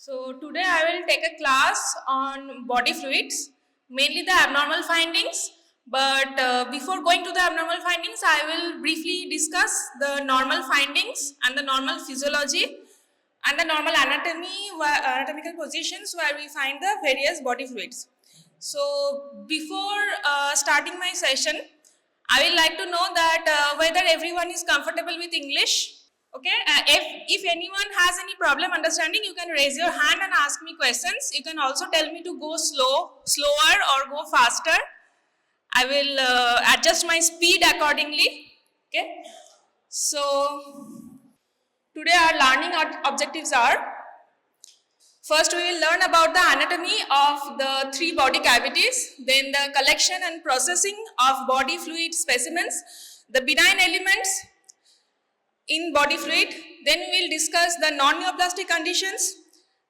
So today I will take a class on body fluids, mainly the abnormal findings. But before going to the abnormal findings, I will briefly discuss the normal findings and the normal physiology and the normal anatomical positions where we find the various body fluids. So before starting my session, I will like to know that whether everyone is comfortable with English. Okay, if anyone has any problem understanding, you can raise your hand and ask me questions. You can also tell me to go slower or go faster. I will adjust my speed accordingly. Okay, so today our learning objectives are: first we will learn about the anatomy of the three body cavities, then the collection and processing of body fluid specimens, the benign elements in body fluid, then we will discuss the non-neoplastic conditions,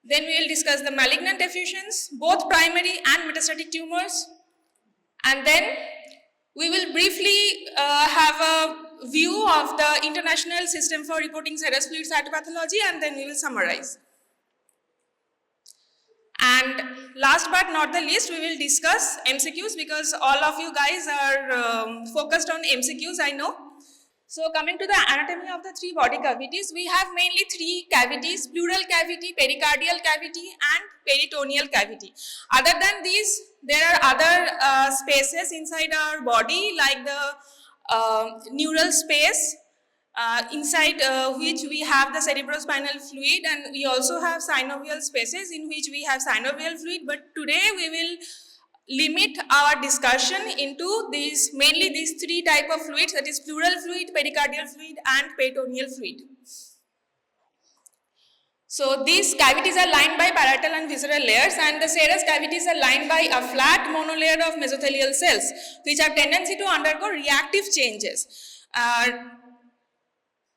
then we will discuss the malignant effusions, both primary and metastatic tumors, and then we will briefly have a view of the international system for reporting serous fluid cytopathology, and then we will summarize. And last but not the least, we will discuss MCQs, because all of you guys are focused on MCQs, I know. So coming to the anatomy of the three body cavities, we have mainly three cavities: pleural cavity, pericardial cavity and peritoneal cavity. Other than these, there are other spaces inside our body, like the neural space, inside which we have the cerebrospinal fluid, and we also have synovial spaces in which we have synovial fluid. But today we will limit our discussion into mainly these three type of fluids, that is pleural fluid, pericardial fluid and peritoneal fluid. So these cavities are lined by parietal and visceral layers, and the serous cavities are lined by a flat monolayer of mesothelial cells, which have tendency to undergo reactive changes.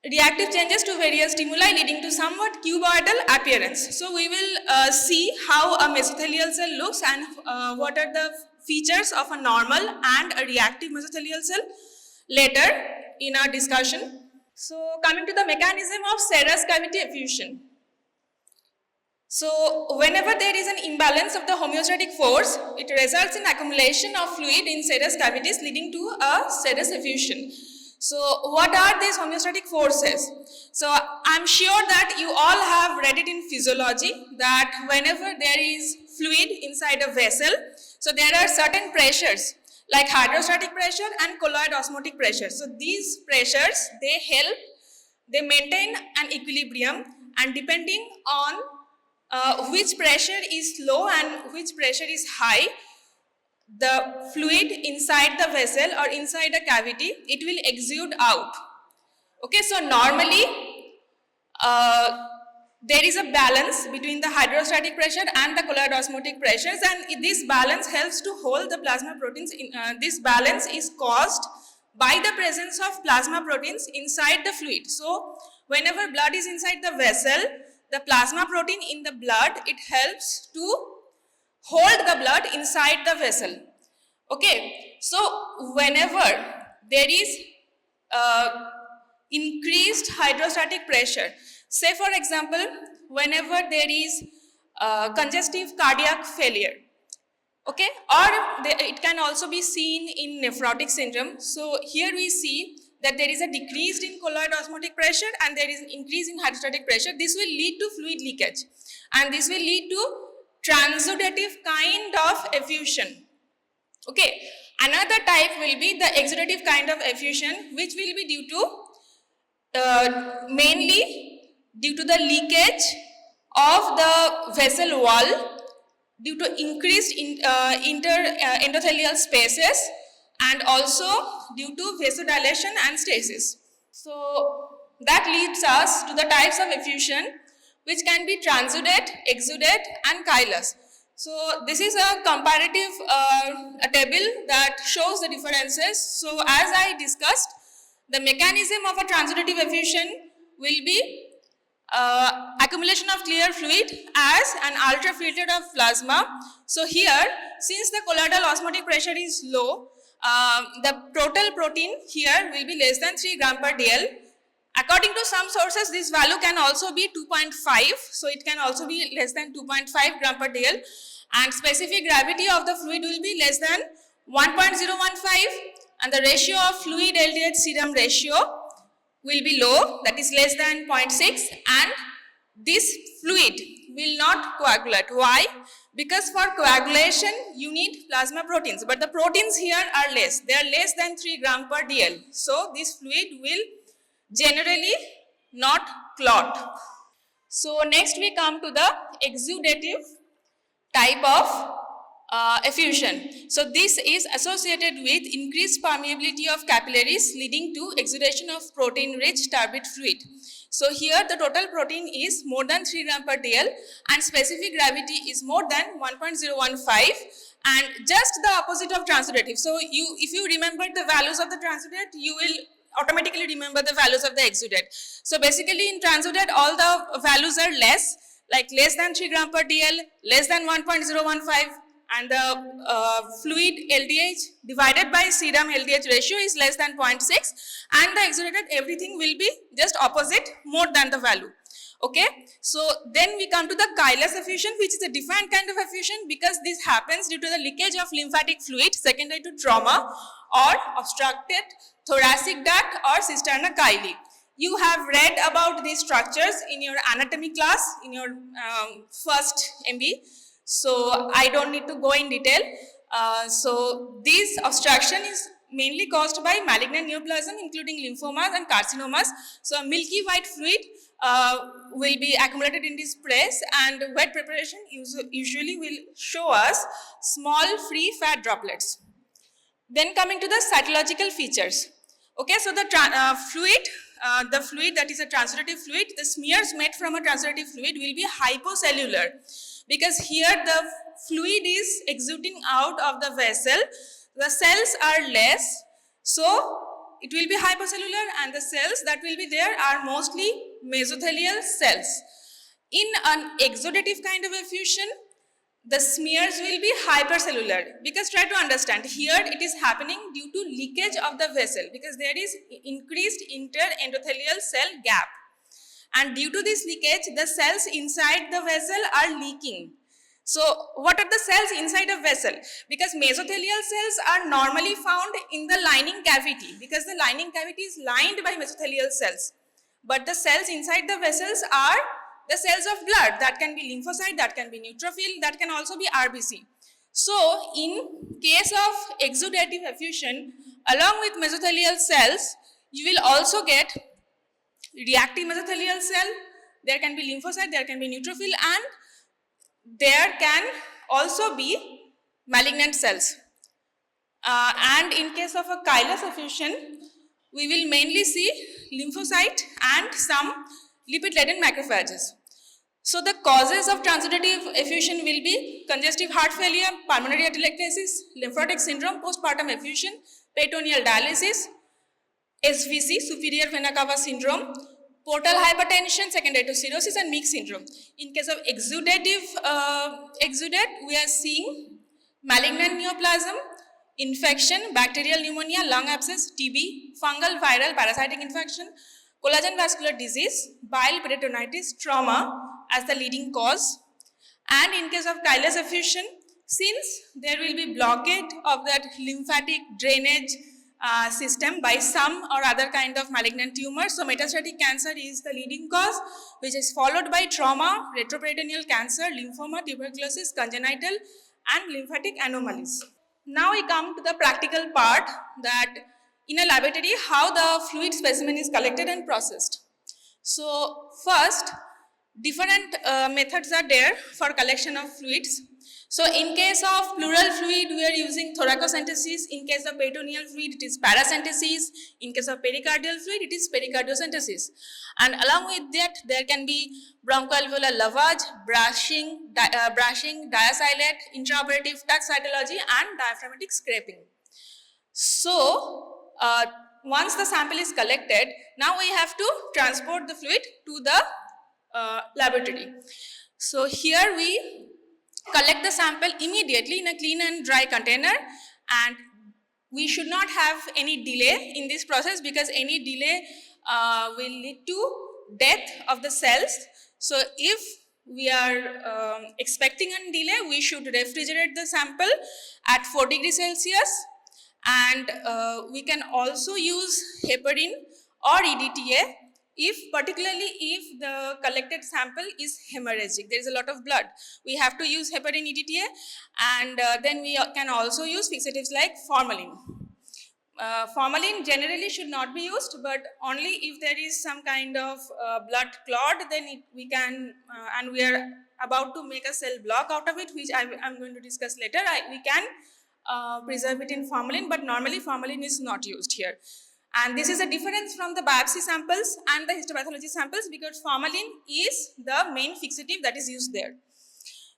Reactive changes to various stimuli, leading to somewhat cuboidal appearance. So we will see how a mesothelial cell looks and what are the features of a normal and a reactive mesothelial cell later in our discussion. So coming to the mechanism of serous cavity effusion. So whenever there is an imbalance of the homeostatic force, it results in accumulation of fluid in serous cavities, leading to a serous effusion. So what are these homeostatic forces? So I'm sure that you all have read it in physiology, that whenever there is fluid inside a vessel, so there are certain pressures like hydrostatic pressure and colloid osmotic pressure. So these pressures, they maintain an equilibrium, and depending on which pressure is low and which pressure is high, the fluid inside the vessel or inside a cavity, it will exude out. Okay, so normally there is a balance between the hydrostatic pressure and the colloid osmotic pressures, and this balance helps to hold the plasma proteins. This balance is caused by the presence of plasma proteins inside the fluid. So whenever blood is inside the vessel, the plasma protein in the blood, it helps to hold the blood inside the vessel. Okay, so whenever there is increased hydrostatic pressure, say for example, whenever there is congestive cardiac failure, okay, or it can also be seen in nephrotic syndrome. So here we see that there is a decrease in colloid osmotic pressure and there is an increase in hydrostatic pressure. This will lead to fluid leakage, and this will lead to transudative kind of effusion. Okay, another type will be the exudative kind of effusion, which will be due to mainly due to the leakage of the vessel wall due to increased endothelial spaces, and also due to vasodilation and stasis. So that leads us to the types of effusion, which can be transudate, exudate and chylous. So this is a comparative a table that shows the differences. So as I discussed, the mechanism of a transudative effusion will be accumulation of clear fluid as an ultrafiltered of plasma. So here, since the colloidal osmotic pressure is low, the total protein here will be less than 3 gram per dl, According to some sources, this value can also be 2.5. So it can also be less than 2.5 gram per dl. And specific gravity of the fluid will be less than 1.015. And the ratio of fluid LDH serum ratio will be low, that is less than 0.6. And this fluid will not coagulate. Why? Because for coagulation, you need plasma proteins. But the proteins here are less. They are less than 3 gram per dl. So this fluid will generally not clot. So next we come to the exudative type of effusion. So this is associated with increased permeability of capillaries leading to exudation of protein-rich turbid fluid. So here the total protein is more than 3 gram per dl and specific gravity is more than 1.015 and just the opposite of transudative. So if you remember the values of the transudate, you will automatically remember the values of the exudate. So basically in transudate all the values are less, like less than 3 gram per dl, less than 1.015 and the fluid LDH divided by serum LDH ratio is less than 0.6 and the exudated everything will be just opposite more than the value. Okay, so then we come to the chylous effusion, which is a different kind of effusion because this happens due to the leakage of lymphatic fluid secondary to trauma or obstructed thoracic duct or cisterna chyli. You have read about these structures in your anatomy class in your first MB. So I don't need to go in detail. So this obstruction is mainly caused by malignant neoplasm including lymphomas and carcinomas. So milky white fluid will be accumulated in this place and wet preparation usually will show us small free fat droplets. Then coming to the cytological features. Okay, so the fluid that is a transudative fluid, the smears made from a transudative fluid will be hypocellular because here the fluid is exuding out of the vessel, the cells are less, so it will be hypocellular and the cells that will be there are mostly mesothelial cells. In an exudative kind of effusion, the smears will be hypercellular because try to understand here it is happening due to leakage of the vessel because there is increased interendothelial cell gap. And due to this leakage, the cells inside the vessel are leaking. So what are the cells inside a vessel? Because mesothelial cells are normally found in the lining cavity because the lining cavity is lined by mesothelial cells. But the cells inside the vessels are the cells of blood. That can be lymphocyte, that can be neutrophil, that can also be RBC. So in case of exudative effusion, along with mesothelial cells, you will also get reactive mesothelial cell, there can be lymphocyte, there can be neutrophil and there can also be malignant cells. And in case of a chylous effusion, we will mainly see lymphocyte and some lipid-laden macrophages. So the causes of transudative effusion will be congestive heart failure, pulmonary atelectasis, lymphatic syndrome, postpartum effusion, peritoneal dialysis, SVC, superior vena cava syndrome, portal hypertension secondary to cirrhosis and Meek syndrome. In case of exudative exudate, we are seeing malignant neoplasm, infection, bacterial pneumonia, lung abscess, TB, fungal, viral, parasitic infection, collagen vascular disease, bile peritonitis, trauma as the leading cause. And in case of chylous effusion, since there will be blockade of that lymphatic drainage system by some or other kind of malignant tumor, so metastatic cancer is the leading cause, which is followed by trauma, retroperitoneal cancer, lymphoma, tuberculosis, congenital and lymphatic anomalies. Now we come to the practical part, that in a laboratory how the fluid specimen is collected and processed. So first, different methods are there for collection of fluids. So in case of pleural fluid, we are using thoracocentesis. In case of peritoneal fluid, it is paracentesis. In case of pericardial fluid, it is pericardiocentesis. And along with that, there can be bronchoalveolar lavage, brushing, diacylate, intraoperative touch cytology, and diaphragmatic scraping. So once the sample is collected, now we have to transport the fluid to the laboratory. So here we collect the sample immediately in a clean and dry container, and we should not have any delay in this process because any delay will lead to death of the cells. So if we are expecting a delay, we should refrigerate the sample at 4 degrees Celsius, and we can also use heparin or EDTA particularly if the collected sample is hemorrhagic, there is a lot of blood. We have to use heparin EDTA, and then we can also use fixatives like formalin. Formalin generally should not be used, but only if there is some kind of blood clot, then we can, and we are about to make a cell block out of it, which I'm going to discuss later. We can preserve it in formalin, but normally formalin is not used here. And this is a difference from the biopsy samples and the histopathology samples, because formalin is the main fixative that is used there.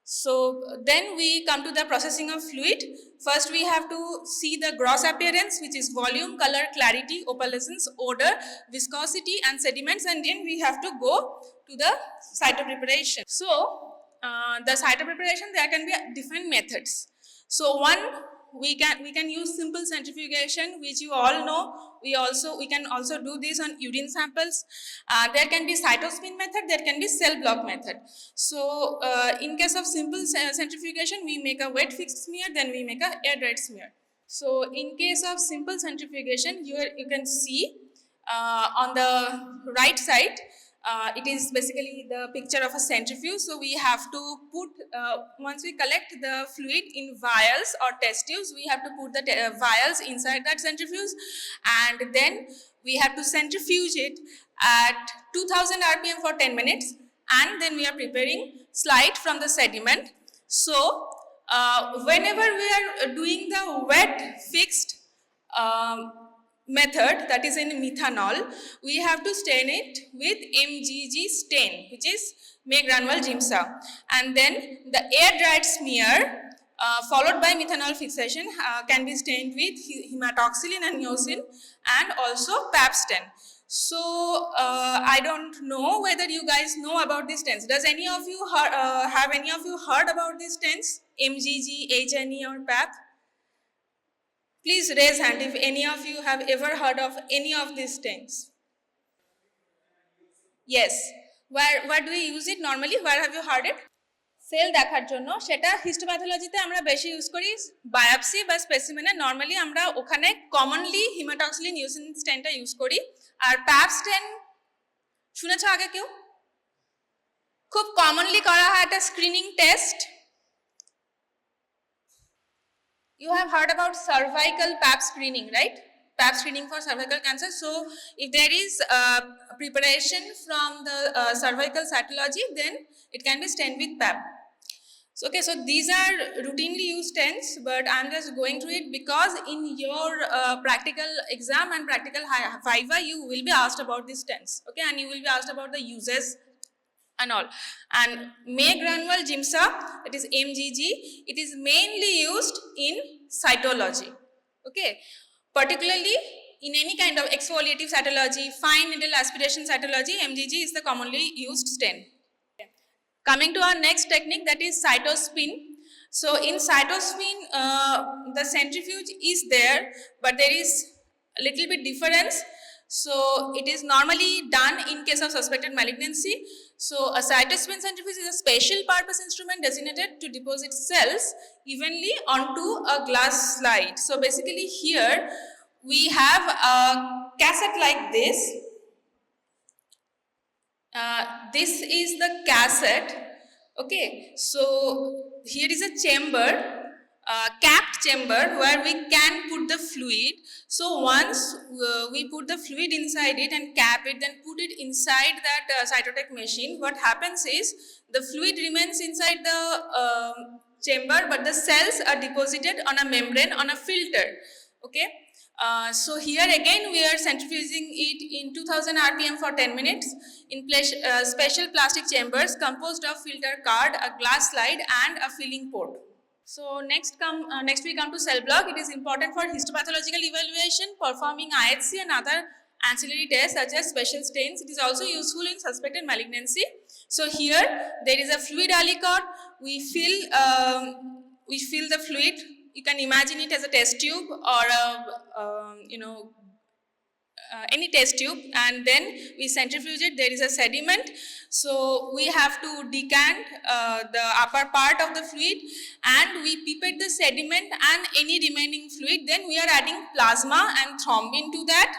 So then we come to the processing of fluid. First we have to see the gross appearance, which is volume, color, clarity, opalescence, odor, viscosity and sediments, and then we have to go to the cytopreparation. So the cytopreparation, there can be different methods. So one, we can use simple centrifugation, which you all know. We can also do this on urine samples. There can be cytospin method, there can be cell block method. So in case of simple centrifugation, we make a wet fixed smear, then we make a air dried smear. So in case of simple centrifugation, here you can see on the right side, it is basically the picture of a centrifuge. So we have to put, once we collect the fluid in vials or test tubes, we have to put the vials inside that centrifuge, and then we have to centrifuge it at 2000 rpm for 10 minutes, and then we are preparing slide from the sediment. So whenever we are doing the wet fixed method, that is in methanol, we have to stain it with MGG stain, which is May granule Giemsa, and then the air dried smear followed by methanol fixation can be stained with hematoxylin and eosin, and also Pap stain. So I don't know whether you guys know about these stains. Does any of you have any of you heard about these stains, MGG, HNE or Pap? Please raise hand if any of you have ever heard of any of these stains. Yes. Where do we use it normally? Where have you heard it? সেল দেখার জন্য, সেটা হিস্টোপ্যাথোলজিতে আমরা বেশি use করি biopsy বা স্পেসিমেনে। Normally আমরা ওখানে কমনলি হিমাটক্সিলিন ইউসিন স্টেনটা ইউজ করি। আর প্যাপ স্টেন শুনেছ আগে কেউ? খুব কমনলি করা হয় একটা screening test. You have heard about cervical Pap screening, right? Pap screening for cervical cancer. So if there is preparation from the cervical cytology, then it can be stained with Pap. So, okay, so these are routinely used stains, but I'm just going through it because in your practical exam and practical viva, you will be asked about these stains, okay, and you will be asked about the uses and all. And May granule Giemsa, it is MGG, it is mainly used in cytology, okay, particularly in any kind of exfoliative cytology, fine needle aspiration cytology, MGG is the commonly used stain. Coming to our next technique, that is cytospin. So in cytospin, the centrifuge is there, but there is a little bit difference. So it is normally done in case of suspected malignancy. So a cytospin centrifuge is a special purpose instrument designated to deposit cells evenly onto a glass slide. So basically here we have a cassette like this. This is the cassette, okay. So here is a chamber, capped chamber, where we can put the fluid. So once we put the fluid inside it and cap it, then put it inside that cytotech machine, what happens is the fluid remains inside the chamber, but the cells are deposited on a membrane, on a filter, okay. So here again we are centrifuging it in 2000 rpm for 10 minutes in special plastic chambers composed of filter card, a glass slide and a filling port. So next we come to cell block. It is important for histopathological evaluation, performing IHC and other ancillary tests such as special stains. It is also useful in suspected malignancy. So here there is a fluid alicot. We fill the fluid. You can imagine it as a test tube or a any test tube, and then we centrifuge it. There is a sediment, so we have to decant the upper part of the fluid, and we pipette the sediment and any remaining fluid. Then we are adding plasma and thrombin to that,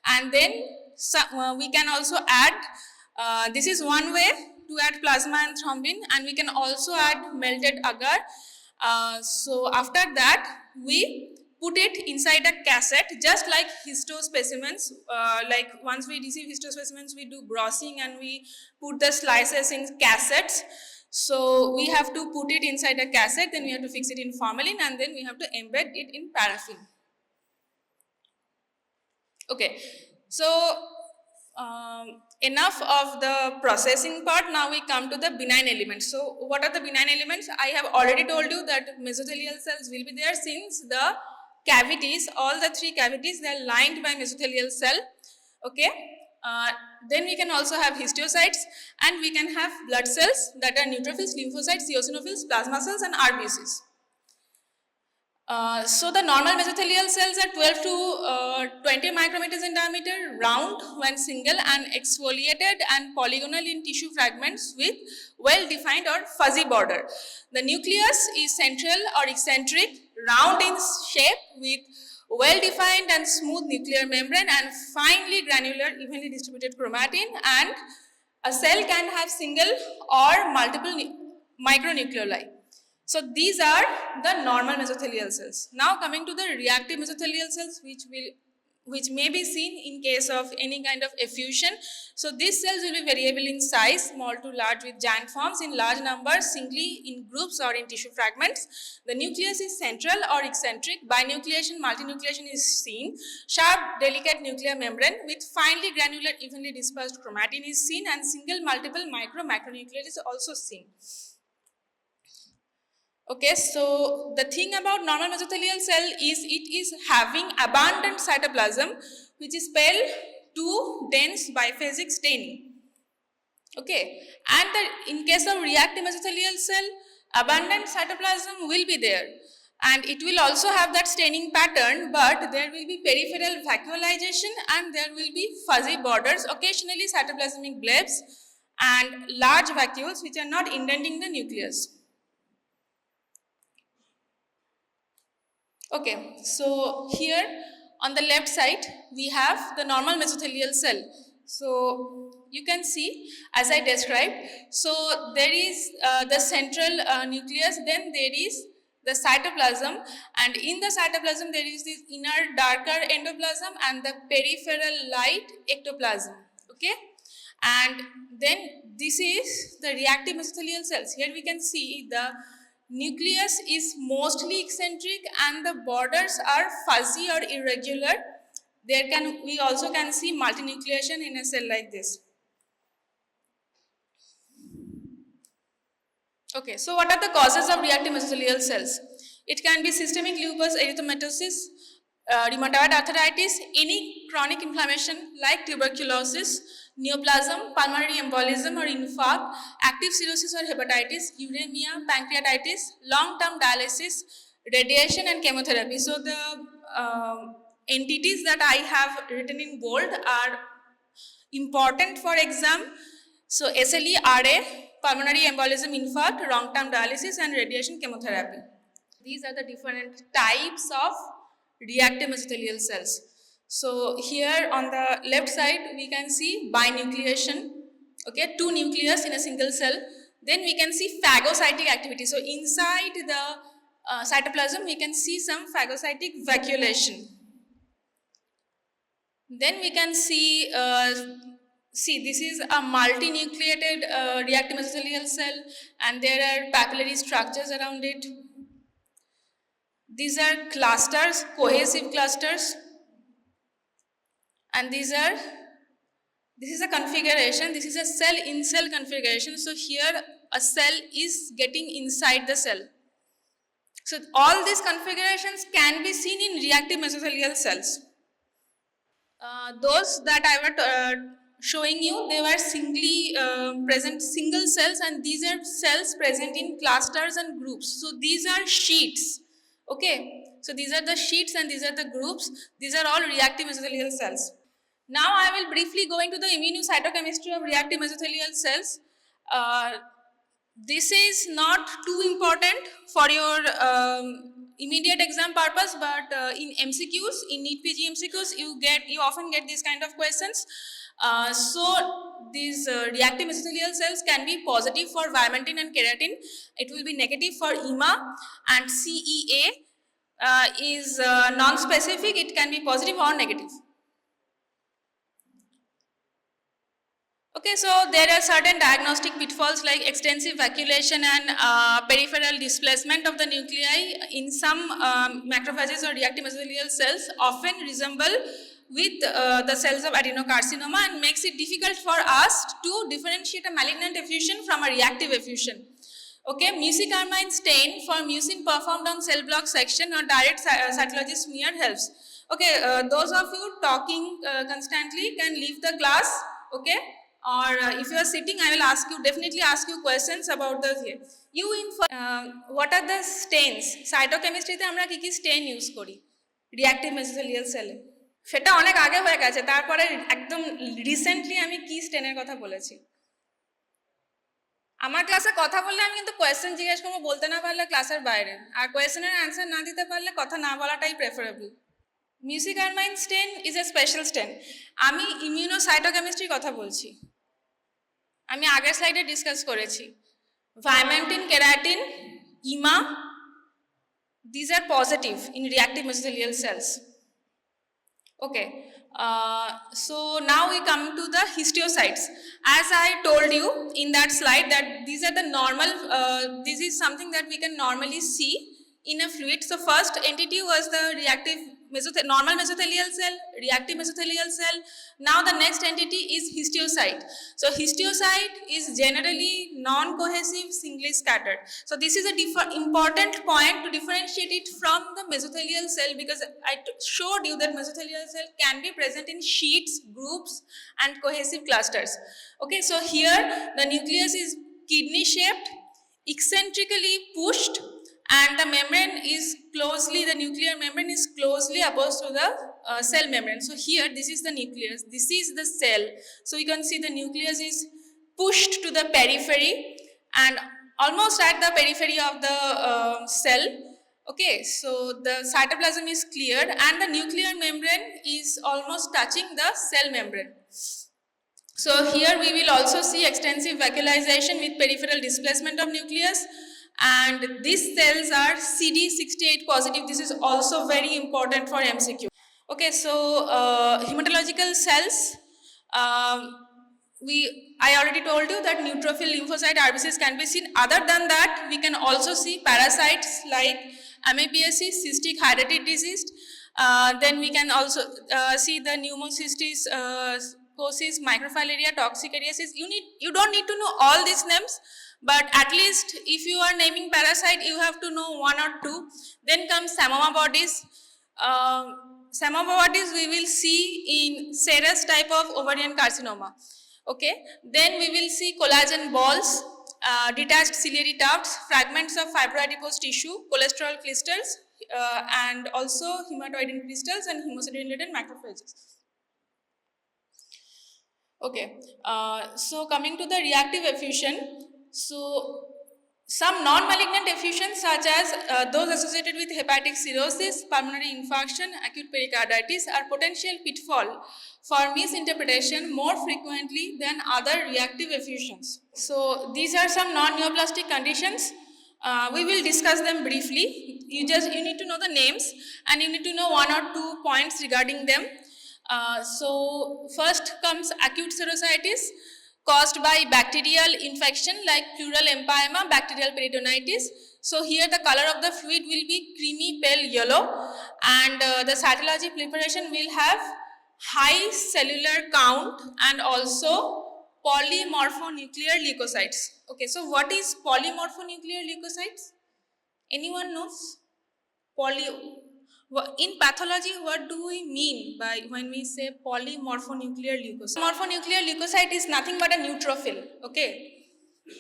and then we can also add, this is one way to add plasma and thrombin, and we can also add melted agar. So after that, we put it inside a cassette, just like histo specimens. Like once we receive histo specimens, we do grossing and we put the slices in cassettes. So we have to put it inside a cassette, then we have to fix it in formalin, and then we have to embed it in paraffin. Okay, so enough of the processing part. Now we come to the benign elements. So what are the benign elements? I have already told you that mesothelial cells will be there, since the cavities, all the three cavities, they are lined by mesothelial cell. Okay, then we can also have histiocytes, and we can have blood cells, that are neutrophils, lymphocytes, eosinophils, plasma cells, and RBCs. So the normal mesothelial cells are 12 to 20 micrometers in diameter, round when single, and exfoliated and polygonal in tissue fragments with well-defined or fuzzy border. The nucleus is central or eccentric, round in shape with well-defined and smooth nuclear membrane and finely granular, evenly distributed chromatin, and a cell can have single or multiple micronucleoli. So these are the normal mesothelial cells. Now coming to the reactive mesothelial cells, which may be seen in case of any kind of effusion. So these cells will be variable in size, small to large, with giant forms in large numbers, singly, in groups, or in tissue fragments. The nucleus is central or eccentric. Binucleation, multinucleation is seen. Sharp, delicate nuclear membrane with finely granular, evenly dispersed chromatin is seen, and single, multiple macronuclei is also seen. Okay, so the thing about normal mesothelial cell is it is having abundant cytoplasm, which is pale to dense biphasic staining. Okay, and in case of reactive mesothelial cell, abundant cytoplasm will be there, and it will also have that staining pattern, but there will be peripheral vacuolization and there will be fuzzy borders, occasionally cytoplasmic blebs, and large vacuoles which are not indenting the nucleus. Okay, so here on the left side we have the normal mesothelial cell. So you can see, as I described, so there is the central nucleus, then there is the cytoplasm, and in the cytoplasm there is this inner darker endoplasm and the peripheral light ectoplasm. Okay, and then this is the reactive mesothelial cells. Here we can see the nucleus is mostly eccentric and the borders are fuzzy or irregular. We also can see multinucleation in a cell like this. Okay, so what are the causes of reactive mesothelial cells? It can be systemic lupus erythematosus, rheumatoid arthritis, any chronic inflammation like tuberculosis, neoplasm, pulmonary embolism or infarct, active cirrhosis or hepatitis, uremia, pancreatitis, long-term dialysis, radiation and chemotherapy. So the entities that I have written in bold are important for exam. So SLE, RA, pulmonary embolism, infarct, long-term dialysis and radiation chemotherapy. These are the different types of reactive mesothelial cells. So here on the left side we can see binucleation, okay, two nucleus in a single cell. Then we can see phagocytic activity. So inside the cytoplasm we can see some phagocytic vacuolation. Then we can see, this is a multinucleated reactive mesothelial cell, and there are papillary structures around it. These are clusters, cohesive clusters, and this is a configuration. This is a cell in cell configuration. So here a cell is getting inside the cell. So all these configurations can be seen in reactive mesothelial cells. Those that I was showing you, they were singly present single cells, and these are cells present in clusters and groups. So these are sheets. Okay, so these are the sheets and these are the groups. These are all reactive mesothelial cells. Now I will briefly go into the immunocytochemistry of reactive mesothelial cells. This is not too important for your immediate exam purpose, but in MCQs, in NEET PG MCQs, you often get these kind of questions. So these reactive mesothelial cells can be positive for vimentin and keratin. It will be negative for EMA, and CEA is non-specific. It can be positive or negative. Okay, so there are certain diagnostic pitfalls like extensive vacuolation and peripheral displacement of the nuclei in some macrophages or reactive mesothelial cells often resemble with the cells of adenocarcinoma and makes it difficult for us to differentiate a malignant effusion from a reactive effusion. Okay, mucicarmine stain for mucin performed on cell block section or direct cytology smear helps. Okay, those of you talking constantly can leave the class, okay? Or if you are sitting, I will definitely ask you questions about the here. What are the stains? Cytochemistry আমরা কি কি stain use করি reactive mesothelial cell সেটা অনেক আগে হয়ে গেছে তারপরে একদম রিসেন্টলি আমি কি স্টেনের কথা বলেছি আমার ক্লাসে কথা বললে আমি কিন্তু কোয়েশ্চেন জিজ্ঞেস করবো বলতে না পারলে ক্লাসের বাইরে আর কোয়েশ্চেনের অ্যান্সার না দিতে পারলে কথা না বলাটাই preferable mucicarmine stain is a special stain আমি ইমিউনোসাইটোকেমিস্ট্রির কথা বলছি আমি আগের স্লাইডে ডিসকাস করেছি vimentin keratin EMA these are positive in reactive mesothelial cells okay so now we come to the histiocytes as I told you in that slide that these are the normal this is something that we can normally see in a fluid. So first entity was the normal mesothelial cell, reactive mesothelial cell. Now the next entity is histiocyte. So histiocyte is generally non-cohesive, singly scattered. So this is a important point to differentiate it from the mesothelial cell because I showed you that mesothelial cell can be present in sheets, groups and cohesive clusters. Okay, so here the nucleus is kidney shaped, eccentrically pushed, and the membrane is the nuclear membrane is closely opposed to the cell membrane. So here this is the nucleus, this is the cell. So you can see the nucleus is pushed to the periphery and almost at the periphery of the cell. Okay, so the cytoplasm is cleared and the nuclear membrane is almost touching the cell membrane. So here we will also see extensive vacuolization with peripheral displacement of nucleus. And these cells are CD68 positive. This is also very important for MCQ. Okay, so hematological cells. I already told you that neutrophil lymphocyte RBCs can be seen. Other than that, we can also see parasites like amoebiasis, cystic hydatid disease. Then we can also see the pneumocystis, cosis, microfilaria, toxicariasis. You don't need to know all these names. But at least if you are naming parasite, you have to know one or two. Then comes Psammoma bodies. Psammoma bodies we will see in serous type of ovarian carcinoma. Okay. Then we will see collagen balls, detached ciliary tufts, fragments of fibroadipose tissue, cholesterol crystals, and also hematoidin crystals and hemocytin-laden macrophages. Okay. So coming to the reactive effusion. So some non-malignant effusions such as those associated with hepatic cirrhosis, pulmonary infarction, acute pericarditis are potential pitfall for misinterpretation more frequently than other reactive effusions. So these are some non-neoplastic conditions. We will discuss them briefly. You need to know the names and you need to know one or two points regarding them. So first comes acute serositis caused by bacterial infection like pleural empyema, bacterial peritonitis. So here the color of the fluid will be creamy pale yellow and the cytology preparation will have high cellular count and also polymorphonuclear leukocytes. Okay, so what is polymorphonuclear leukocytes? Anyone knows? In pathology, what do we mean by when we say polymorphonuclear leukocyte? Morphonuclear leukocyte is nothing but a neutrophil, okay?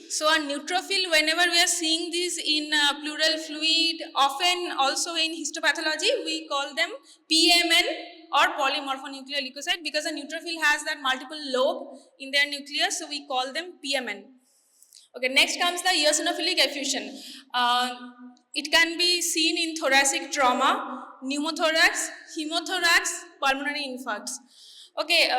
So a neutrophil, whenever we are seeing this in pleural fluid, often also in histopathology, we call them PMN or polymorphonuclear leukocyte, because a neutrophil has that multiple lobe in their nucleus, so we call them PMN. Okay, next comes the eosinophilic effusion. It can be seen in thoracic trauma, pneumothorax, hemothorax, pulmonary infarcts. Okay,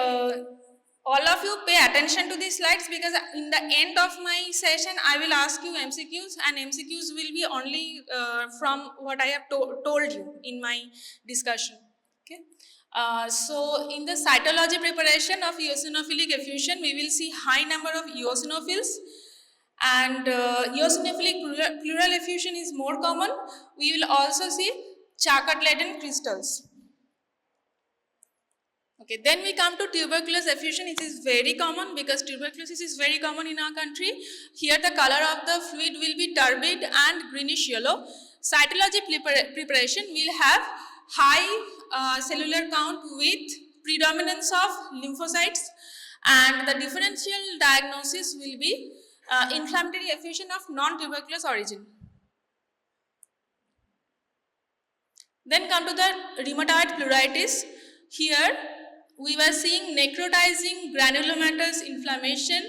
all of you pay attention to these slides, because in the end of my session I will ask you MCQs, and MCQs will be only from what I have told you in my discussion. Okay. So in the cytology preparation of eosinophilic effusion, we will see high number of eosinophils, and eosinophilic pleural effusion is more common. We will also see Charcot-Leyden crystals. Okay, then we come to tuberculous effusion. It is very common because tuberculosis is very common in our country. Here the color of the fluid will be turbid and greenish yellow. Cytology preparation will have high cellular count with predominance of lymphocytes, and the differential diagnosis will be inflammatory effusion of non-tuberculous origin. Then come to the rheumatoid pleuritis. Here we were seeing necrotizing granulomatous inflammation,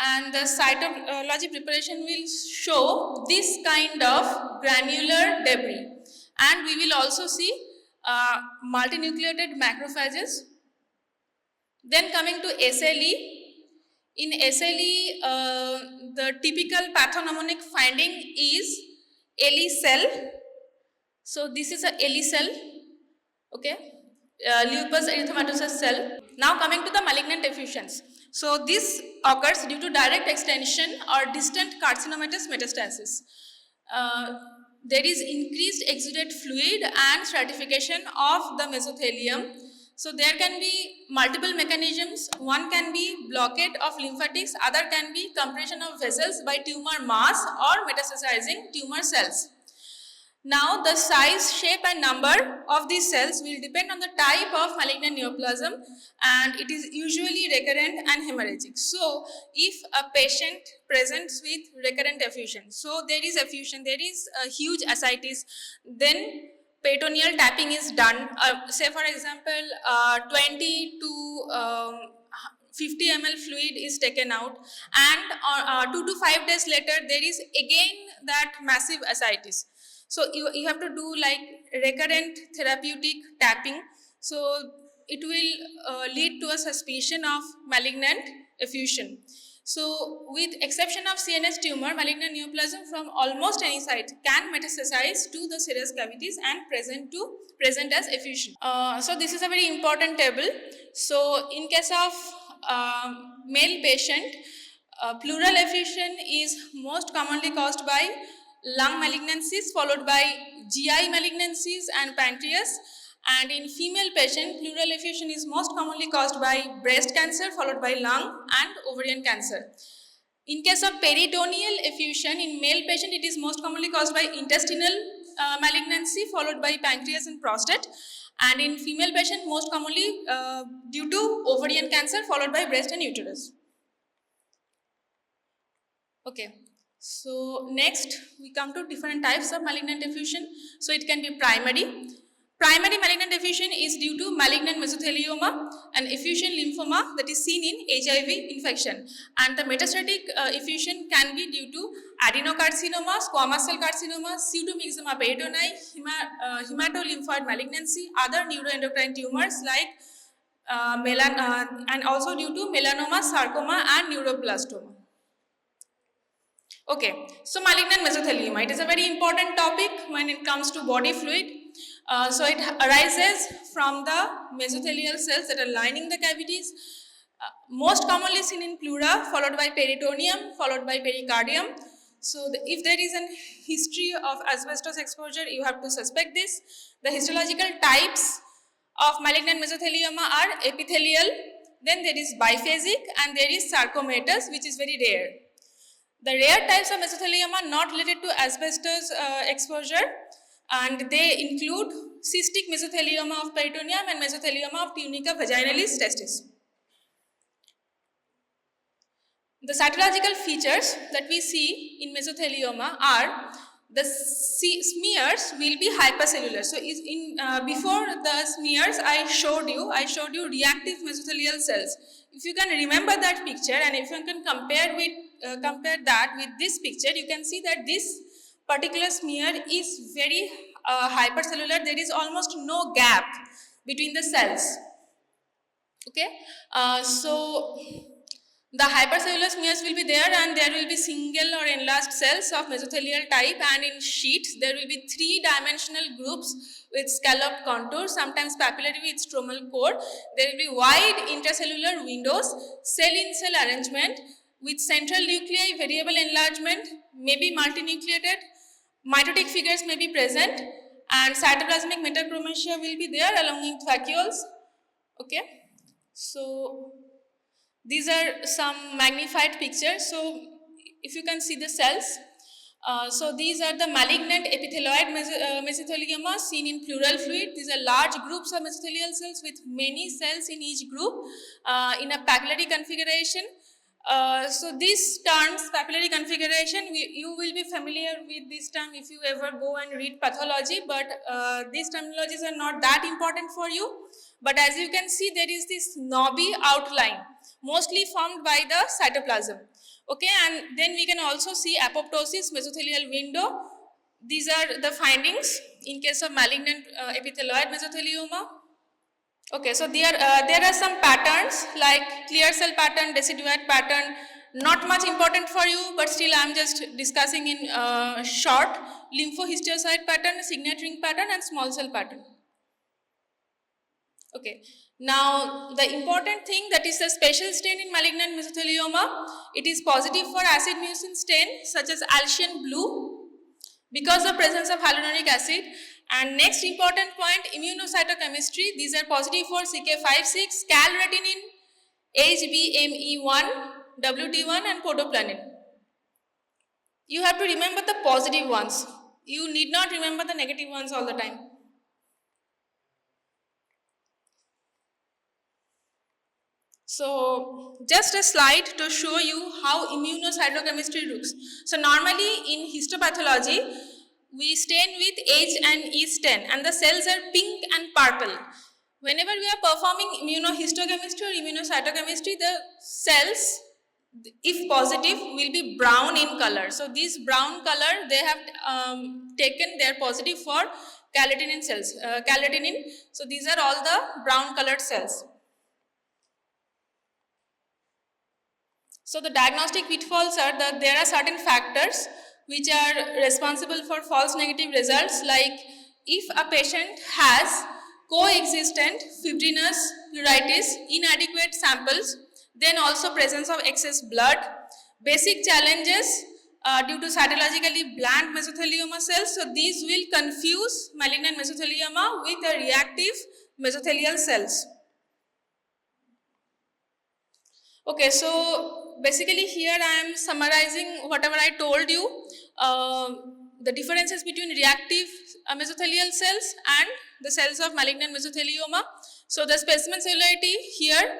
and the cytology preparation will show this kind of granular debris, and we will also see multinucleated macrophages. Then coming to SLE. In SLE, the typical pathognomonic finding is LE cell. So this is a LE cell, okay, lupus erythematosus cell. Now coming to the malignant effusions. So this occurs due to direct extension or distant carcinomatous metastasis. There is increased exudate fluid and stratification of the mesothelium. So there can be multiple mechanisms. One can be blockade of lymphatics, other can be compression of vessels by tumor mass or metastasizing tumor cells. Now the size, shape and number of these cells will depend on the type of malignant neoplasm, and it is usually recurrent and hemorrhagic. So if a patient presents with recurrent effusion, so there is effusion, there is a huge ascites, then peritoneal tapping is done. Say for example 20 to 50 ml fluid is taken out, and 2 to 5 days later there is again that massive ascites. So you have to do like recurrent therapeutic tapping. So it will lead to a suspicion of malignant effusion. So with exception of CNS tumor, malignant neoplasm from almost any site can metastasize to the serous cavities and present as effusion. So this is a very important table. So in case of male patient, pleural effusion is most commonly caused by lung malignancies, followed by GI malignancies and pancreas. And in female patient, pleural effusion is most commonly caused by breast cancer, followed by lung and ovarian cancer. In case of peritoneal effusion, in male patient, it is most commonly caused by intestinal malignancy, followed by pancreas and prostate. And in female patient, most commonly due to ovarian cancer, followed by breast and uterus. Okay. So next we come to different types of malignant effusion. So it can be primary. Primary malignant effusion is due to malignant mesothelioma and effusion lymphoma that is seen in HIV infection. And the metastatic effusion can be due to adenocarcinoma, squamous cell carcinoma, pseudomyxoma peritonei, hematolymphoid malignancy, other neuroendocrine tumors like and also due to melanoma, sarcoma and neuroblastoma. Okay, so malignant mesothelioma, it is a very important topic when it comes to body fluid. So it arises from the mesothelial cells that are lining the cavities, most commonly seen in pleura, followed by peritoneum, followed by pericardium. So if there is a history of asbestos exposure, you have to suspect this. The histological types of malignant mesothelioma are epithelial, then there is biphasic, and there is sarcomatous, which is very rare. The rare types of mesothelioma not related to asbestos exposure, and they include cystic mesothelioma of peritoneum and mesothelioma of tunica vaginalis testis. The cytological features that we see in mesothelioma are the smears will be hypercellular. So before the smears I showed you reactive mesothelial cells. If you can remember that picture and if you can compare that with this picture, you can see that this particular smear is very hypercellular. There is almost no gap between the cells. Okay, so the hypercellular smears will be there and there will be single or enlarged cells of mesothelial type, and in sheets there will be three-dimensional groups with scalloped contours, sometimes papillary with stromal core. There will be wide intracellular windows, cell-in-cell arrangement with central nuclei, variable enlargement, may be multinucleated, mitotic figures may be present, and cytoplasmic metachromasia will be there along with vacuoles. Okay, so these are some magnified pictures. So if you can see the cells, so these are the malignant epithelioid mesothelioma seen in pleural fluid. These are large groups of mesothelial cells with many cells in each group in a papillary configuration. So these terms, papillary configuration, you will be familiar with this term if you ever go and read pathology, but these terminologies are not that important for you. But as you can see, there is this knobby outline, mostly formed by the cytoplasm. Okay, and then we can also see apoptosis, mesothelial window. These are the findings in case of malignant epithelioid mesothelioma. Okay, so there are some patterns like clear cell pattern, deciduate pattern, not much important for you, but still I am just discussing in short. Lymphohistiocyte pattern, signet ring pattern, and small cell pattern. Okay, now the important thing, that is the special stain in malignant mesothelioma. It is positive for acid mucin stain such as Alcian blue because of presence of hyaluronic acid. And next important point, immunocytochemistry. These are positive for CK56, calretinine, HBME1, WT1 and podoplanin. You have to remember the positive ones. You need not remember the negative ones all the time. So just a slide to show you how immunocytochemistry looks. So normally in histopathology, we stain with H and E stain and the cells are pink and purple. Whenever we are performing immunohistochemistry or immunocytochemistry, the cells, if positive, will be brown in color. So this brown color, they have taken, they are positive for calretinine cells. So these are all the brown colored cells. So the diagnostic pitfalls are that there are certain factors which are responsible for false negative results, like if a patient has coexistent fibrinous pleuritis, inadequate samples, then also presence of excess blood, basic challenges due to cytologically bland mesothelioma cells. So these will confuse malignant mesothelioma with the reactive mesothelial cells. Okay, so basically here I am summarizing whatever I told you, the differences between reactive mesothelial cells and the cells of malignant mesothelioma. So the specimen cellularity here,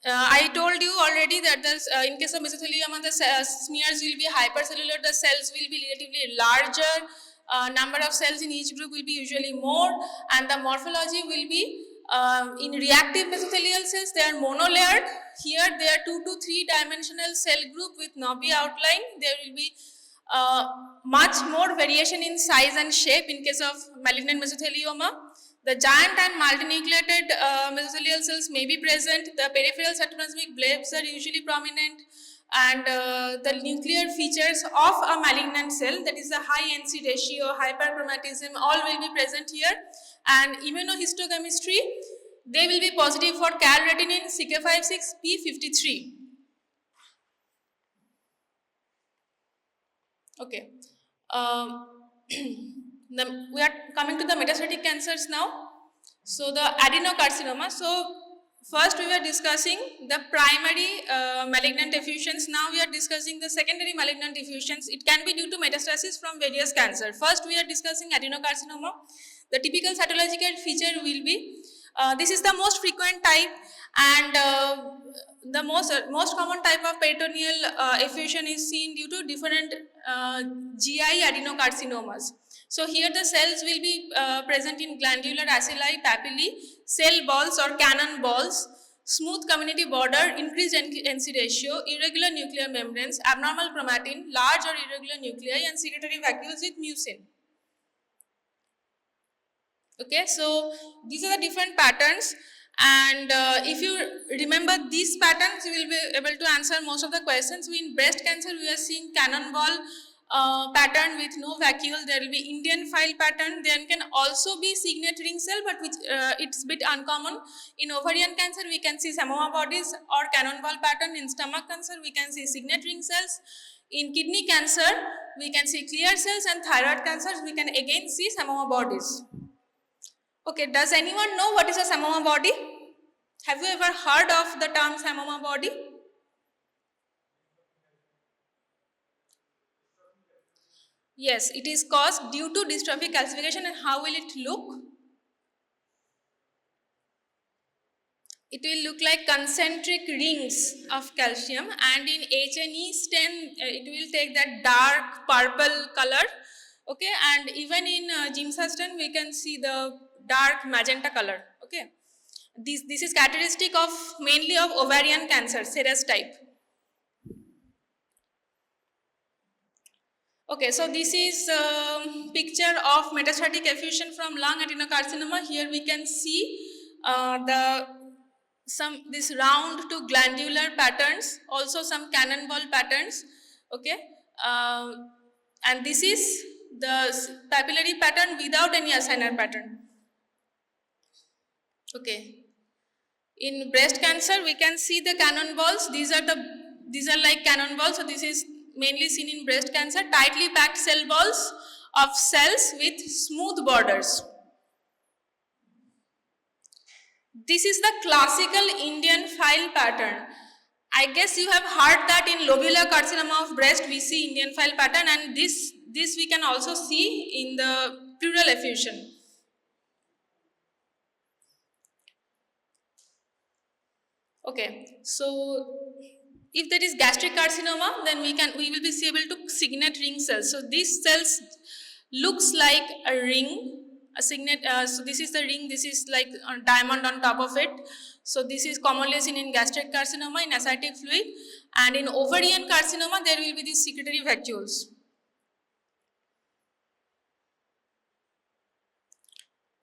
I told you already that in case of mesothelioma, the smears will be hypercellular, the cells will be relatively larger, number of cells in each group will be usually more, and the morphology will be in reactive mesothelial cells, they are monolayered. Here they are 2 to 3 dimensional cell group with knobby outline. There will be much more variation in size and shape in case of malignant mesothelioma. The giant and multinucleated mesothelial cells may be present. The peripheral cytoplasmic blebs are usually prominent, and the nuclear features of a malignant cell, that is the high NC ratio, hyperchromatism, all will be present here. And immunohistochemistry, they will be positive for calretinine, CK56, P53. Okay. We are coming to the metastatic cancers now. So the adenocarcinoma. So first we were discussing the primary malignant effusions. Now we are discussing the secondary malignant effusions. It can be due to metastasis from various cancers. First we are discussing adenocarcinoma. The typical cytological feature will be This is the most frequent type, and the most common type of peritoneal effusion is seen due to different GI adenocarcinomas. So here the cells will be present in glandular acillae, papillae, cell balls or cannon balls, smooth community border, increased NC ratio, irregular nuclear membranes, abnormal chromatin, large or irregular nuclei, and secretory vacuoles with mucin. Okay, so these are the different patterns, and if you remember these patterns, you will be able to answer most of the questions. In breast cancer, we are seeing cannonball pattern with no vacuole. There will be Indian file pattern. There can also be signet ring cell, but which it's bit uncommon. In ovarian cancer, we can see Samoma bodies or cannonball pattern. In stomach cancer, we can see signet ring cells. In kidney cancer, we can see clear cells, and thyroid cancers, we can again see Samoma bodies. Okay, does anyone know what is a Samoma body? Have you ever heard of the term Samoma body? Yes, it is caused due to dystrophic calcification. And how will it look? It will look like concentric rings of calcium, and in H&E stain, it will take that dark purple color. Okay, and even in Giemsa stain, we can see the dark magenta color. Okay, this is characteristic of mainly of ovarian cancer, serous type. Okay, so this is picture of metastatic effusion from lung adenocarcinoma. Here we can see this round to glandular patterns, also some cannonball patterns. Okay, and this is the papillary pattern without any acinar pattern. Okay, in breast cancer we can see the cannonballs. These are like cannonballs. So this is mainly seen in breast cancer, tightly packed cell balls of cells with smooth borders. This is the classical Indian file pattern. I guess you have heard that in lobular carcinoma of breast we see Indian file pattern, and this we can also see in the pleural effusion. Okay, so if there is gastric carcinoma, then we will be able to signet ring cells. So these cells looks like a ring, a signet. So this is the ring. This is like a diamond on top of it. So this is commonly seen in gastric carcinoma in ascitic fluid, and in ovarian carcinoma there will be these secretory vacuoles.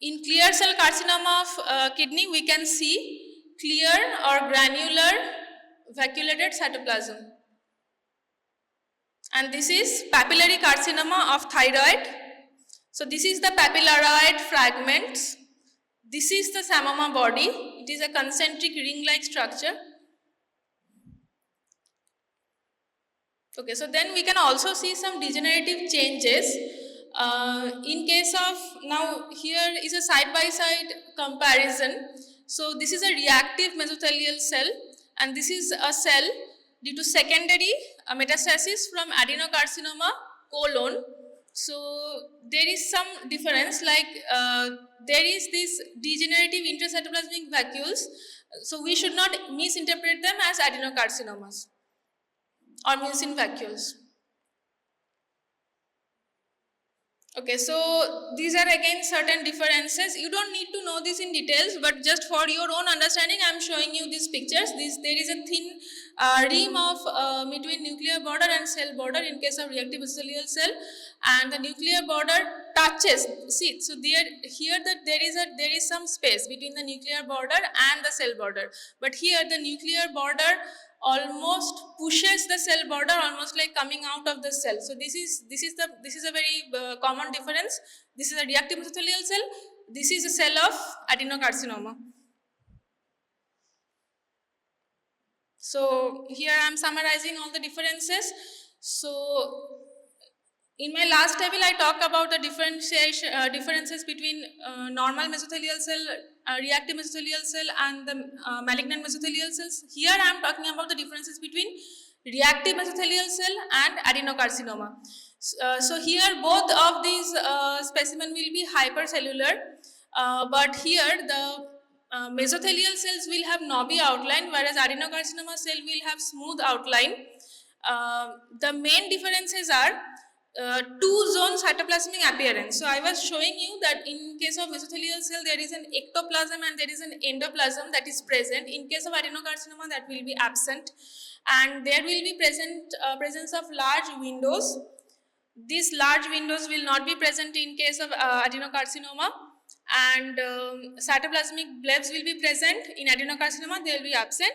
In clear cell carcinoma of kidney, we can see clear or granular vacuolated cytoplasm. And this is papillary carcinoma of thyroid. So this is the papilloid fragments. This is the Samoma body. It is a concentric ring-like structure. Okay, so then we can also see some degenerative changes. In case of, now here is a side-by-side comparison. So this is a reactive mesothelial cell, and this is a cell due to secondary metastasis from adenocarcinoma colon. So there is some difference, like there is this degenerative intracytoplasmic vacuoles. So we should not misinterpret them as adenocarcinomas or mucin vacuoles. Okay, so these are again certain differences. You don't need to know this in details, but just for your own understanding, I am showing you these pictures. There is a thin rim of between nuclear border and cell border in case of reactive mesothelial cell, and the nuclear border touches. See, so there is some space between the nuclear border and the cell border, but here the nuclear border almost pushes the cell border, almost like coming out of the cell. So this is a very common difference. This is a reactive mesothelial cell. This is a cell of adenocarcinoma. So here I am summarizing all the differences. So in my last table, I talked about the differences between normal mesothelial cell, reactive mesothelial cell, and the malignant mesothelial cells. Here I am talking about the differences between reactive mesothelial cell and adenocarcinoma. So here both of these specimen will be hypercellular, but here the Mesothelial cells will have knobby outline, whereas adenocarcinoma cell will have smooth outline. The main differences are two-zone cytoplasmic appearance. So I was showing you that in case of mesothelial cell, there is an ectoplasm and there is an endoplasm that is present. In case of adenocarcinoma, that will be absent, and there will be presence of large windows. These large windows will not be present in case of adenocarcinoma, and cytoplasmic blebs will be present. In adenocarcinoma, they will be absent.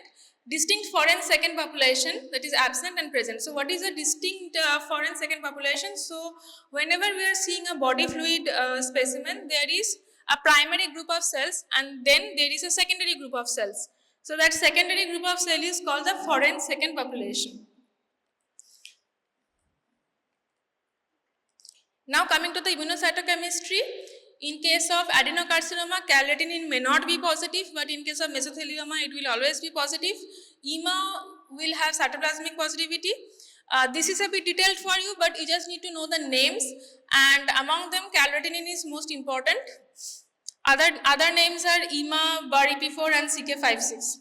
Distinct foreign second population, that is absent and present. So what is a distinct foreign second population? So whenever we are seeing a body fluid specimen, there is a primary group of cells and then there is a secondary group of cells. So that secondary group of cell is called the foreign second population. Now coming to the immunocytochemistry, in case of adenocarcinoma, calretinin may not be positive, but in case of mesothelioma, it will always be positive. EMA will have cytoplasmic positivity. This is a bit detailed for you, but you just need to know the names, and among them, calretinin is most important. Other names are EMA, BAR-EP4 and CK56.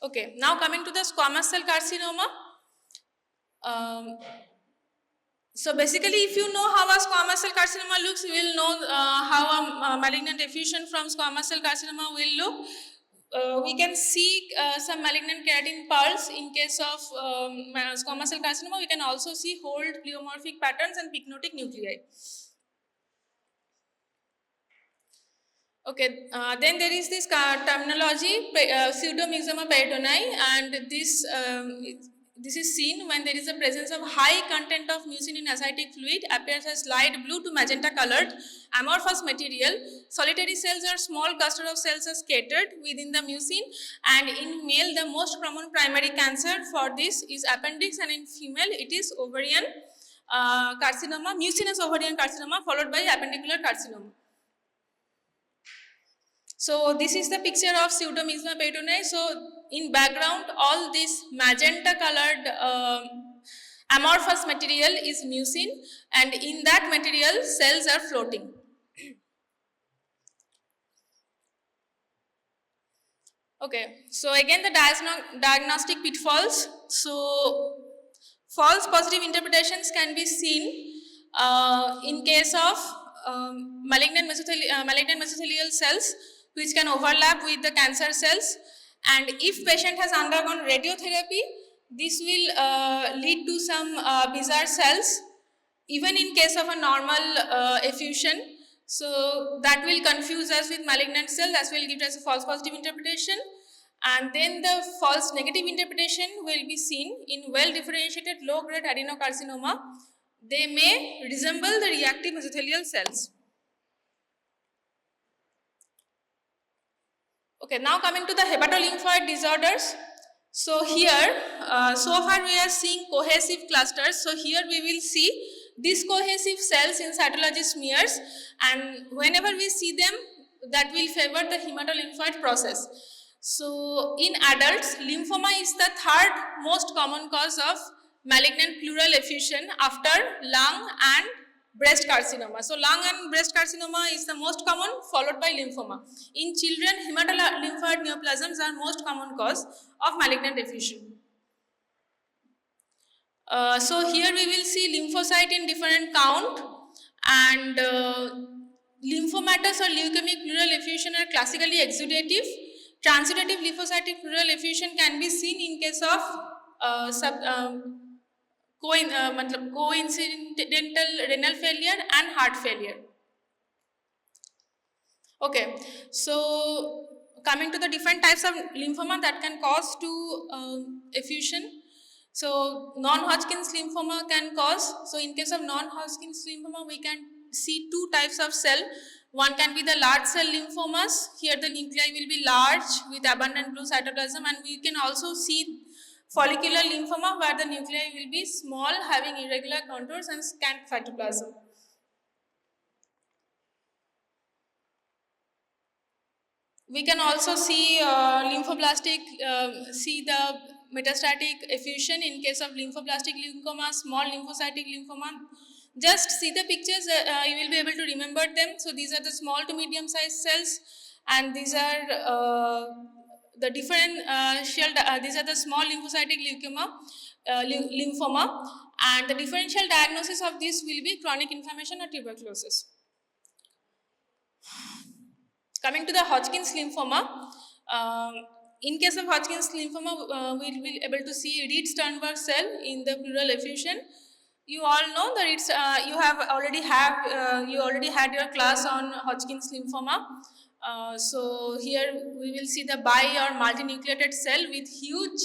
Okay, now coming to the squamous cell carcinoma. So basically, if you know how a squamous cell carcinoma looks, you will know how a malignant effusion from squamous cell carcinoma will look. We can see some malignant keratin pearls in case of squamous cell carcinoma. We can also see hold pleomorphic patterns and pycnotic nuclei. Okay, then there is this terminology, pseudomyxoma peritonei, and this is seen when there is a presence of high content of mucin in ascitic fluid, appears as light blue to magenta colored amorphous material. Solitary cells or small cluster of cells are scattered within the mucin, and in male the most common primary cancer for this is appendix, and in female it is ovarian carcinoma, mucinous ovarian carcinoma followed by appendicular carcinoma. So this is the picture of pseudomyxoma peritonei. So in background, all this magenta colored amorphous material is mucin, and in that material cells are floating. Okay, so again the diagnostic pitfalls. So false positive interpretations can be seen in case of malignant mesothelial cells, which can overlap with the cancer cells, and if patient has undergone radiotherapy, this will lead to some bizarre cells even in case of a normal effusion. So that will confuse us with malignant cell, that will give us a false positive interpretation, and then the false negative interpretation will be seen in well differentiated low grade adenocarcinoma. They may resemble the reactive mesothelial cells. Okay, now coming to the hepatolymphoid disorders. So here, so far we are seeing cohesive clusters. So here we will see these cohesive cells in cytology smears, and whenever we see them, that will favor the hematolymphoid process. So in adults, lymphoma is the third most common cause of malignant pleural effusion after lung and breast carcinoma. So lung and breast carcinoma is the most common, followed by lymphoma. In children, hematolymphoid neoplasms are most common cause of malignant effusion. So here we will see lymphocyte in different count, and lymphomatous or leukemic pleural effusion are classically exudative. Transudative lymphocytic pleural effusion can be seen in case of coincidental renal failure and heart failure. Okay, so coming to the different types of lymphoma that can cause to effusion. So non-Hodgkin's lymphoma can cause. So in case of non-Hodgkin's lymphoma, we can see two types of cell. One can be the large cell lymphomas. Here the nuclei will be large with abundant blue cytoplasm, and we can also see follicular lymphoma where the nuclei will be small, having irregular contours and scant cytoplasm. We can also see see the metastatic effusion in case of lymphoblastic lymphoma, small lymphocytic lymphoma. Just see the pictures, you will be able to remember them. So these are the small to medium sized cells, and these are the these are the small lymphocytic lymphoma, and the differential diagnosis of this will be chronic inflammation or tuberculosis. Coming to the Hodgkin's lymphoma, in case of Hodgkin's lymphoma, we will be able to see Reed-Sternberg cell in the pleural effusion. You all know that it's you already had your class on Hodgkin's lymphoma. So here we will see the bi or multinucleated cell with huge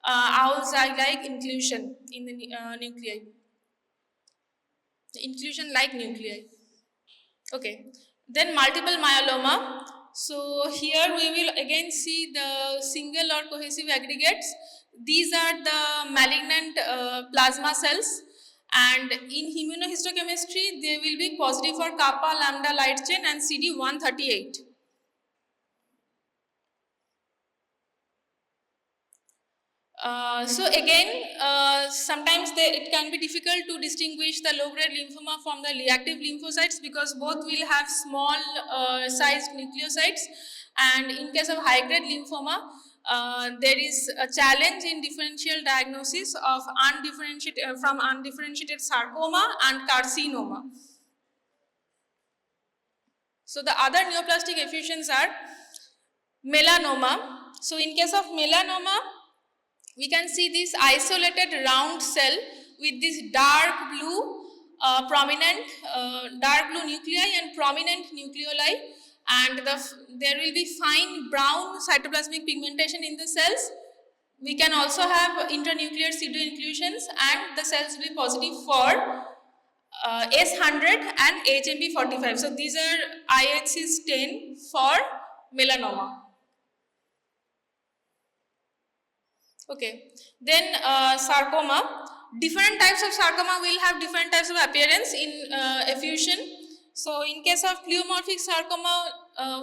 owl's eye-like inclusion in the nuclei. The inclusion-like nuclei. Okay. Then multiple myeloma. So here we will again see the single or cohesive aggregates. These are the malignant plasma cells, and in immunohistochemistry they will be positive for kappa, lambda light chain and CD138. So again, sometimes it can be difficult to distinguish the low-grade lymphoma from the reactive lymphocytes, because both will have small sized nucleocytes, and in case of high-grade lymphoma, there is a challenge in differential diagnosis of undifferentiated sarcoma and carcinoma. So the other neoplastic effusions are melanoma. So in case of melanoma, we can see this isolated round cell with this dark blue dark blue nuclei and prominent nucleoli, and there will be fine brown cytoplasmic pigmentation in the cells. We can also have intranuclear pseudo-inclusions, and the cells will be positive for S100 and HMB45. So these are IHCs 10 for melanoma. Okay, then sarcoma. Different types of sarcoma will have different types of appearance in effusion. So in case of pleomorphic sarcoma,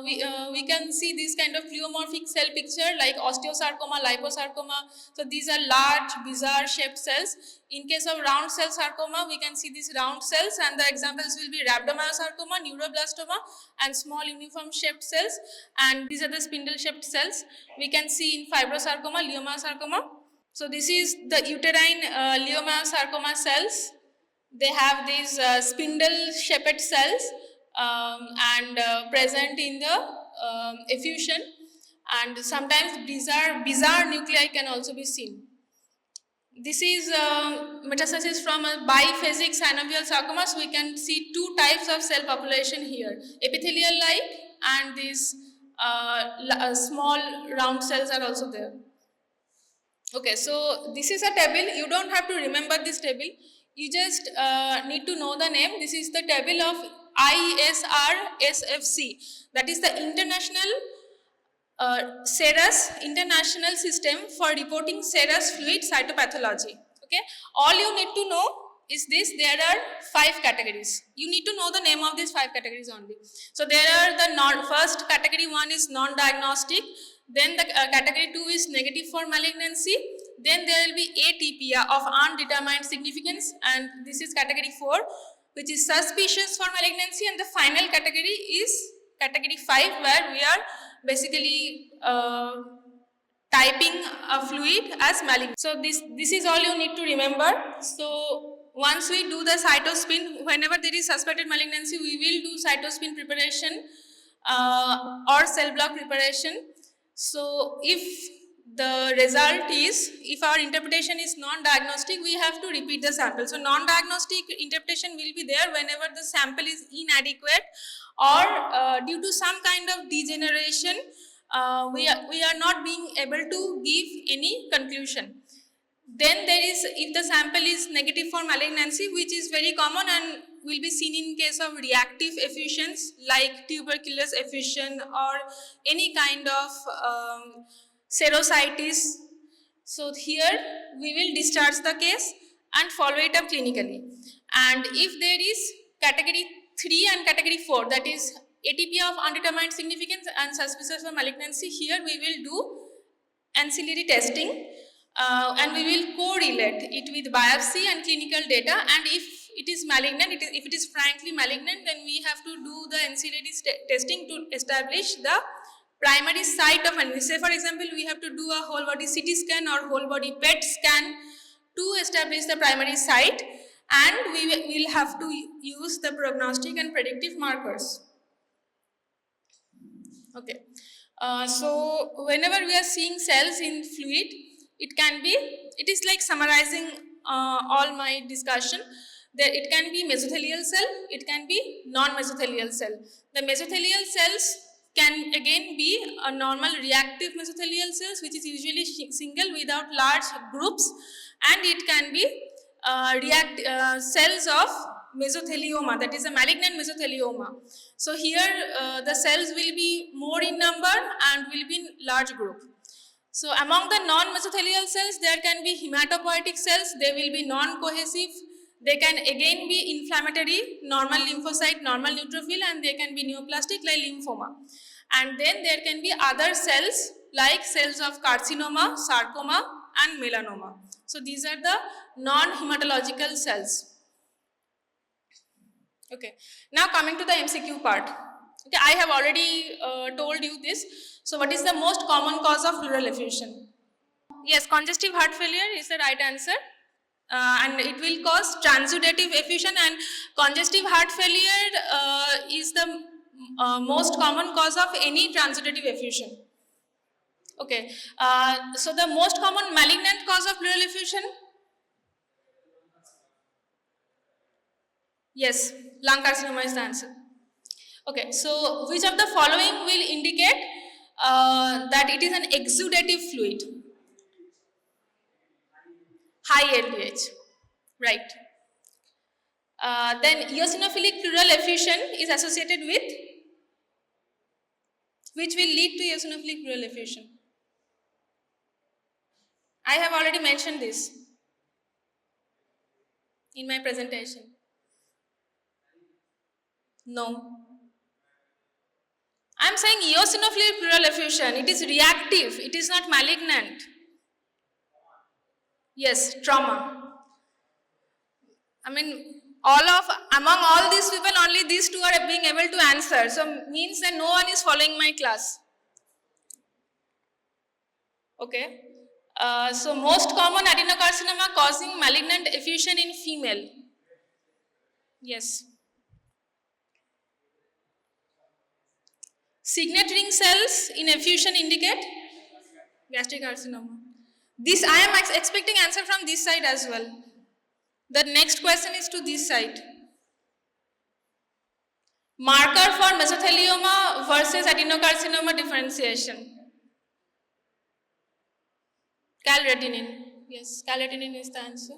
we can see this kind of pleomorphic cell picture like osteosarcoma, liposarcoma. So these are large, bizarre shaped cells. In case of round cell sarcoma, we can see these round cells, and the examples will be rhabdomyosarcoma, neuroblastoma, and small uniform shaped cells. And these are the spindle shaped cells we can see in fibrosarcoma, leiomyosarcoma. So this is the uterine leiomyosarcoma cells. They have these spindle shaped cells and present in the effusion, and sometimes bizarre nuclei can also be seen. This is metastasis from a biphasic synovial sarcoma. So we can see two types of cell population here, epithelial like, and these small round cells are also there. Okay, so this is a table. You don't have to remember this table. You just need to know the name. This is the table of ISR SFC. That is the International serous international system for reporting serous fluid cytopathology. Okay, all you need to know is this: there are 5 categories. You need to know the name of these 5 categories only. So there are the first category 1 is non-diagnostic, then the category 2 is negative for malignancy, then there will be atypia of undetermined significance, and this is category 4, which is suspicious for malignancy, and the final category is category 5, where we are basically typing a fluid as malignant. So this is all you need to remember. So once we do the cytospin, whenever there is suspected malignancy, we will do cytospin preparation or cell block preparation. So if the result is, if our interpretation is non-diagnostic, we have to repeat the sample. So non-diagnostic interpretation will be there whenever the sample is inadequate, or due to some kind of degeneration, we are not being able to give any conclusion. Then there is, if the sample is negative for malignancy, which is very common and will be seen in case of reactive effusions like tuberculous effusion or any kind of serositis. So here we will discharge the case and follow it up clinically. And if there is category 3 and category 4, that is atypia of undetermined significance and suspicious for malignancy, here we will do ancillary testing and we will correlate it with biopsy and clinical data. And if it is malignant, if it is frankly malignant, then we have to do the NCLAD testing to establish the primary site of malignancy. Say for example, we have to do a whole body CT scan or whole body PET scan to establish the primary site, and we will have to use the prognostic and predictive markers. Okay. So whenever we are seeing cells in fluid, it is like summarizing all my discussion. It can be mesothelial cell, it can be non-mesothelial cell. The mesothelial cells can again be a normal reactive mesothelial cells, which is usually single without large groups, and it can be cells of mesothelioma, that is a malignant mesothelioma. So here the cells will be more in number and will be in large group. So among the non-mesothelial cells, there can be hematopoietic cells, they will be non-cohesive, they can again be inflammatory, normal lymphocyte, normal neutrophil, and they can be neoplastic like lymphoma. And then there can be other cells like cells of carcinoma, sarcoma, and melanoma. So these are the non-hematological cells. Okay, now coming to the MCQ part. Okay, I have already told you this. So what is the most common cause of pleural effusion? Yes, congestive heart failure is the right answer. And it will cause transudative effusion, and congestive heart failure is the most common cause of any transudative effusion. Okay, so the most common malignant cause of pleural effusion? Yes, lung carcinoma is the answer. Okay, so which of the following will indicate that it is an exudative fluid? High LDH, right. Then eosinophilic pleural effusion is associated with which will lead to eosinophilic pleural effusion? I have already mentioned this in my presentation. No. I am saying eosinophilic pleural effusion, it is reactive, it is not malignant. Yes, trauma. I mean, among all these people, only these two are being able to answer. So means that no one is following my class. Okay. So most common adenocarcinoma causing malignant effusion in female. Yes. Signet ring cells in effusion indicate gastric carcinoma. This I am expecting answer from this side as well. The next question is to this side. Marker for mesothelioma versus adenocarcinoma differentiation. Calretinine. Yes, calretinine is the answer.